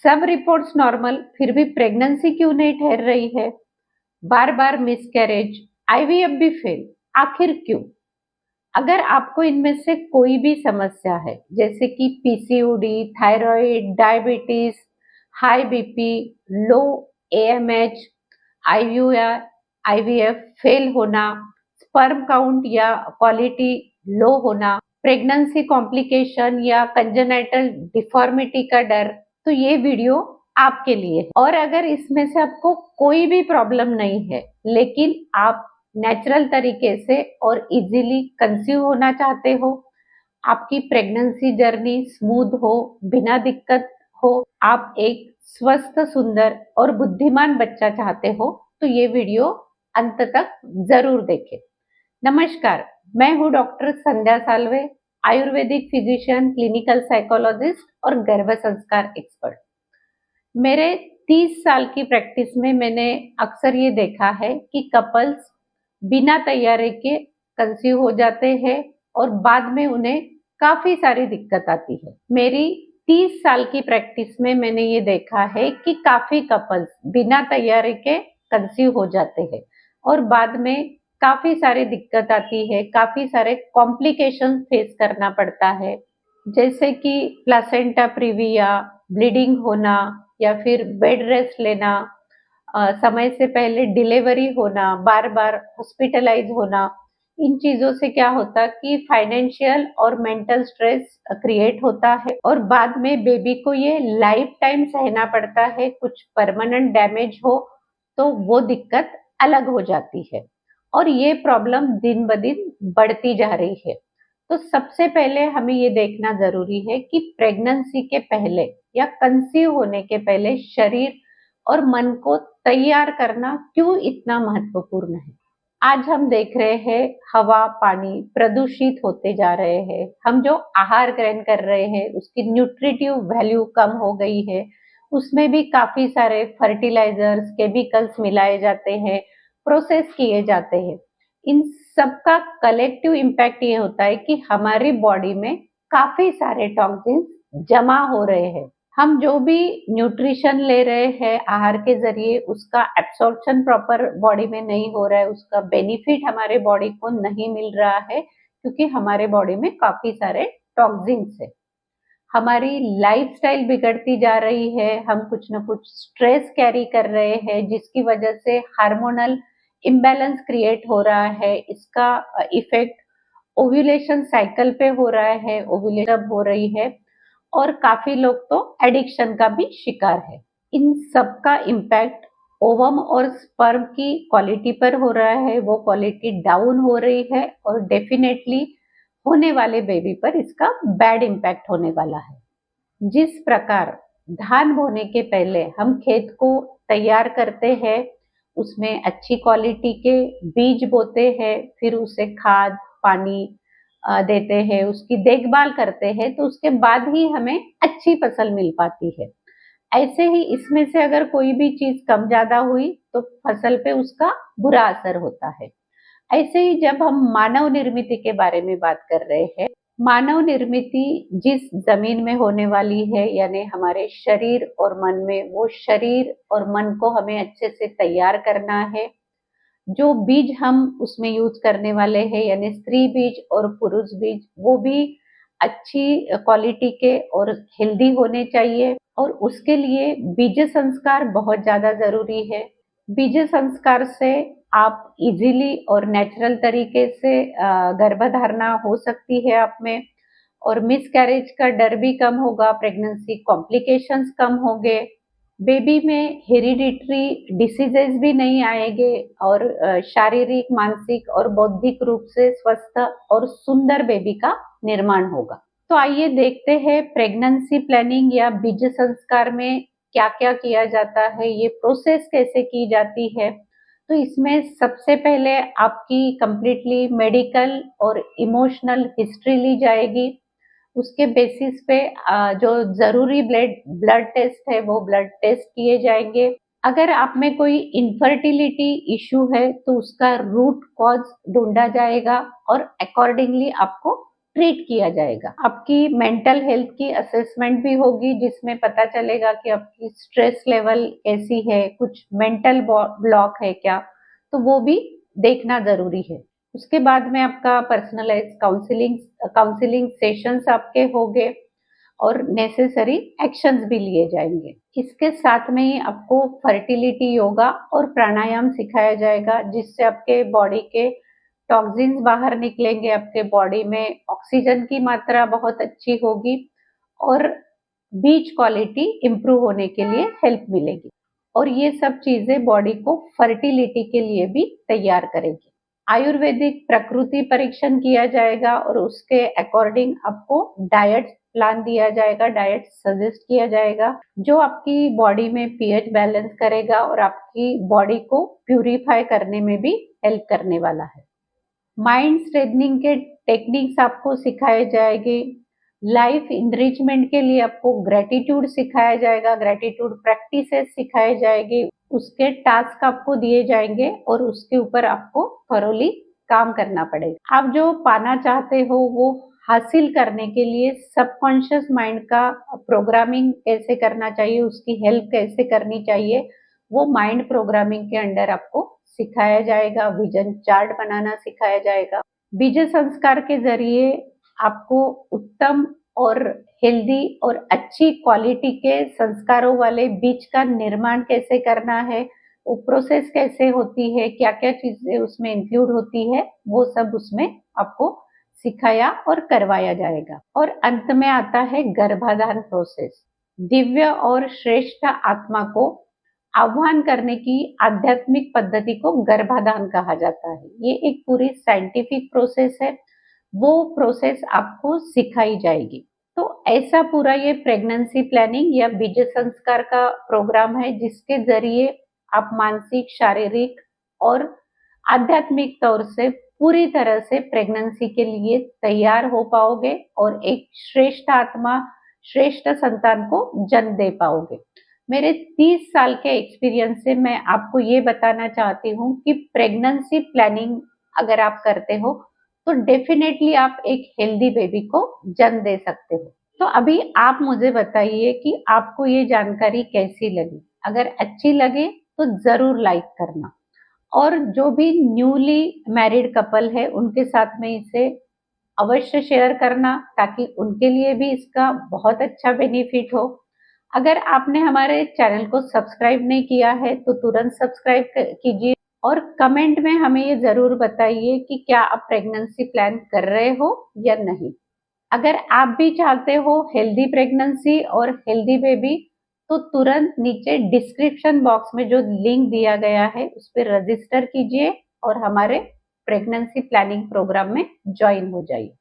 सब reports normal, फिर भी प्रेगनेंसी क्यों नहीं ठहर रही है? बार बार मिसकैरेज, आईवीएफ भी फेल, आखिर क्यों? अगर आपको इनमें से कोई भी समस्या है, जैसे कि PCOD, thyroid, diabetes, high BP, low AMH, IVR, IVF fail होना, स्पर्म काउंट या क्वालिटी लो होना, प्रेगनेंसी कॉम्प्लिकेशन या कंजेनाइटल डिफॉर्मिटी का डर, तो ये वीडियो आपके लिए है। और अगर इसमें से आपको कोई भी प्रॉब्लम नहीं है, लेकिन आप नेचुरल तरीके से और इजीली कंसीव होना चाहते हो, आपकी प्रेगनेंसी जर्नी स्मूथ हो, बिना दिक्कत हो, आप एक स्वस्थ, सुंदर और बुद्धिमान बच्चा चाहते हो, तो ये वीडियो अंत तक जरूर देखें। नमस्कार, मैं हूँ doctor Sandhya Salve, Ayurvedic physician, clinical psychologist और गर्भ संस्कार एक्सपर्ट। मेरे 30 साल की प्रैक्टिस में मैंने अक्सर ये देखा है कि कपल्स बिना तैयारी के कंसीव हो जाते हैं और बाद में उन्हें काफी सारी दिक्कत आती है। मेरी 30 साल की प्रैक्टिस में मैंने ये देखा है कि काफी कपल्स बिना तैयारी के कंसीव हो जाते हैं और बाद में काफी सारी दिक्कत आती है, काफी सारे कॉम्प्लिकेशन फेस करना पड़ता है, जैसे कि प्लासेंटा प्रीविया, ब्लीडिंग होना या फिर बेड रेस्ट लेना, समय से पहले डिलीवरी होना, बार बार हॉस्पिटलाइज होना। इन चीजों से क्या होता कि फाइनेंशियल और मेंटल स्ट्रेस क्रिएट होता है और बाद में बेबी को ये लाइफ टाइम सहना पड़ता है। कुछ परमानेंट डैमेज हो तो वो दिक्कत अलग हो जाती है और ये प्रॉब्लम दिन ब दिन बढ़ती जा रही है। तो सबसे पहले हमें ये देखना जरूरी है कि प्रेगनेंसी के पहले या कंसीव होने के पहले शरीर और मन को तैयार करना क्यों इतना महत्वपूर्ण है। आज हम देख रहे हैं हवा, पानी प्रदूषित होते जा रहे हैं। हम जो आहार ग्रहण कर रहे हैं उसकी न्यूट्रिटिव वैल्यू कम हो गई है। उसमें भी काफी सारे फर्टिलाइजर्स, केमिकल्स मिलाए जाते हैं, प्रोसेस किए जाते हैं। इन सबका कलेक्टिव इम्पैक्ट ये होता है कि हमारी बॉडी में काफी सारे टॉक्सिन्स जमा हो रहे हैं। हम जो भी न्यूट्रिशन ले रहे हैं आहार के जरिए, उसका एब्सॉर्प्शन प्रॉपर बॉडी में नहीं हो रहा है, उसका बेनिफिट हमारे बॉडी को नहीं मिल रहा है, क्योंकि हमारे बॉडी में काफी सारे टॉक्सिन्स है। हमारी लाइफस्टाइल बिगड़ती जा रही है, हम कुछ न कुछ स्ट्रेस कैरी कर रहे हैं, जिसकी वजह से हार्मोनल इम्बैलेंस क्रिएट हो रहा है। इसका इफेक्ट ओव्यूलेशन साइकिल पे हो रहा है, ओव्यूलेशन हो रही है और काफी लोग तो एडिक्शन का भी शिकार है। इन सब का इम्पैक्ट ओवम और स्पर्म की क्वालिटी पर हो रहा है, वो क्वालिटी डाउन हो रही है और डेफिनेटली होने वाले बेबी पर इसका बैड इम्पैक्ट होने वाला है। जिस प्रकार धान बोने के पहले हम खेत को तैयार करते हैं, उसमें अच्छी क्वालिटी के बीज बोते हैं, फिर उसे खाद, पानी देते हैं, उसकी देखभाल करते हैं, तो उसके बाद ही हमें अच्छी फसल मिल पाती है। ऐसे ही इसमें से अगर कोई भी चीज कम ज्यादा हुई तो फसल पे उसका बुरा असर होता है। ऐसे ही जब हम मानव निर्मित के बारे में बात कर रहे हैं, मानव निर्मित जिस जमीन में होने वाली है, यानी हमारे शरीर और मन में, वो शरीर और मन को हमें अच्छे से तैयार करना है। जो बीज हम उसमें यूज करने वाले हैं, यानी स्त्री बीज और पुरुष बीज, वो भी अच्छी क्वालिटी के और हेल्दी होने चाहिए और उसके लिए बीज संस्कार बहुत ज्यादा जरूरी है। बीज संस्कार से आप इजीली और नेचुरल तरीके से गर्भधारणा हो सकती है आप में, और मिसकैरेज का डर भी कम होगा, प्रेगनेंसी कॉम्प्लिकेशंस कम होंगे, बेबी में हेरिडिटरी डिसीजेस भी नहीं आएंगे और शारीरिक, मानसिक और बौद्धिक रूप से स्वस्थ और सुंदर बेबी का निर्माण होगा। तो आइए देखते हैं प्रेगनेंसी प्लानिंग या बीज संस्कार में क्या क्या किया जाता है, ये प्रोसेस कैसे की जाती है। तो इसमें सबसे पहले आपकी कंप्लीटली मेडिकल और इमोशनल हिस्ट्री ली जाएगी। उसके बेसिस पे जो जरूरी ब्लड टेस्ट है वो ब्लड टेस्ट किए जाएंगे। अगर आप में कोई इनफर्टिलिटी इश्यू है तो उसका रूट कॉज ढूंढा जाएगा और अकॉर्डिंगली आपको ट्रीट किया जाएगा। आपकी मेंटल हेल्थ की असेसमेंट भी होगी, जिसमें पता चलेगा कि आपकी स्ट्रेस लेवल कैसी है, कुछ मेंटल ब्लॉक है क्या, तो वो भी देखना जरूरी है। उसके बाद में आपका पर्सनलाइज काउंसलिंग सेशंस आपके होंगे और नेसेसरी एक्शंस भी लिए जाएंगे। इसके साथ में ही आपको फर्टिलिटी योगा और प्राणायाम सिखाया जाएगा, जिससे आपके बॉडी के टॉक्सिन्स बाहर निकलेंगे, आपके बॉडी में ऑक्सीजन की मात्रा बहुत अच्छी होगी और बीच क्वालिटी इम्प्रूव होने के लिए हेल्प मिलेगी। और ये सब चीजें बॉडी को फर्टिलिटी के लिए भी तैयार करेगी। आयुर्वेदिक प्रकृति परीक्षण किया जाएगा और उसके अकॉर्डिंग आपको डाइट प्लान दिया जाएगा, डाइट सजेस्ट किया जाएगा, जो आपकी बॉडी में पीएच बैलेंस करेगा और आपकी बॉडी को प्यूरिफाई करने में भी हेल्प करने वाला है। माइंड स्ट्रेटनिंग के टेक्निक्स आपको सिखाए जाएंगे। लाइफ इनरिचमेंट के लिए आपको ग्रेटिट्यूड सिखाया जाएगा, ग्रेटिट्यूड प्रैक्टिसेस सिखाए जाएंगे, उसके टास्क आपको दिए जाएंगे और उसके ऊपर आपको थॉरोली काम करना पड़ेगा। आप जो पाना चाहते हो वो हासिल करने के लिए सबकॉन्शियस माइंड का प्रोग्रामिंग कैसे करना चाहिए, उसकी हेल्प कैसे करनी चाहिए, वो माइंड प्रोग्रामिंग के अंडर आपको सिखाया जाएगा। विजन चार्ट बनाना सिखाया जाएगा। बीज संस्कार के जरिए आपको उत्तम और हेल्दी और अच्छी क्वालिटी के संस्कारों वाले बीज का निर्माण कैसे करना है, वो प्रोसेस कैसे होती है, क्या क्या चीजें उसमें इंक्लूड होती है, वो सब उसमें आपको सिखाया और करवाया जाएगा। और अंत में आता है गर्भाधान प्रोसेस। दिव्य और श्रेष्ठ आत्मा को आह्वान करने की आध्यात्मिक पद्धति को गर्भाधान कहा जाता है। ये एक पूरी साइंटिफिक प्रोसेस है, वो प्रोसेस आपको सिखाई जाएगी। तो ऐसा पूरा ये प्रेगनेंसी प्लानिंग या बीज संस्कार का प्रोग्राम है, जिसके जरिए आप मानसिक, शारीरिक और आध्यात्मिक तौर से पूरी तरह से प्रेगनेंसी के लिए तैयार हो पाओगे और एक श्रेष्ठ आत्मा, श्रेष्ठ संतान को जन्म दे पाओगे। मेरे 30 साल के एक्सपीरियंस से मैं आपको ये बताना चाहती हूँ कि प्रेगनेंसी प्लानिंग अगर आप करते हो तो डेफिनेटली आप एक हेल्दी बेबी को जन्म दे सकते हो। तो अभी आप मुझे बताइए कि आपको ये जानकारी कैसी लगी। अगर अच्छी लगे तो जरूर लाइक करना, और जो भी न्यूली मैरिड कपल है उनके साथ में इसे अवश्य शेयर करना, ताकि उनके लिए भी इसका बहुत अच्छा बेनिफिट हो। अगर आपने हमारे चैनल को सब्सक्राइब नहीं किया है तो तुरंत सब्सक्राइब कीजिए और कमेंट में हमें ये जरूर बताइए कि क्या आप प्रेगनेंसी प्लान कर रहे हो या नहीं। अगर आप भी चाहते हो हेल्दी प्रेगनेंसी और हेल्दी बेबी, तो तुरंत नीचे डिस्क्रिप्शन बॉक्स में जो लिंक दिया गया है उस पर रजिस्टर कीजिए और हमारे प्रेगनेंसी प्लानिंग प्रोग्राम में ज्वाइन हो जाइए।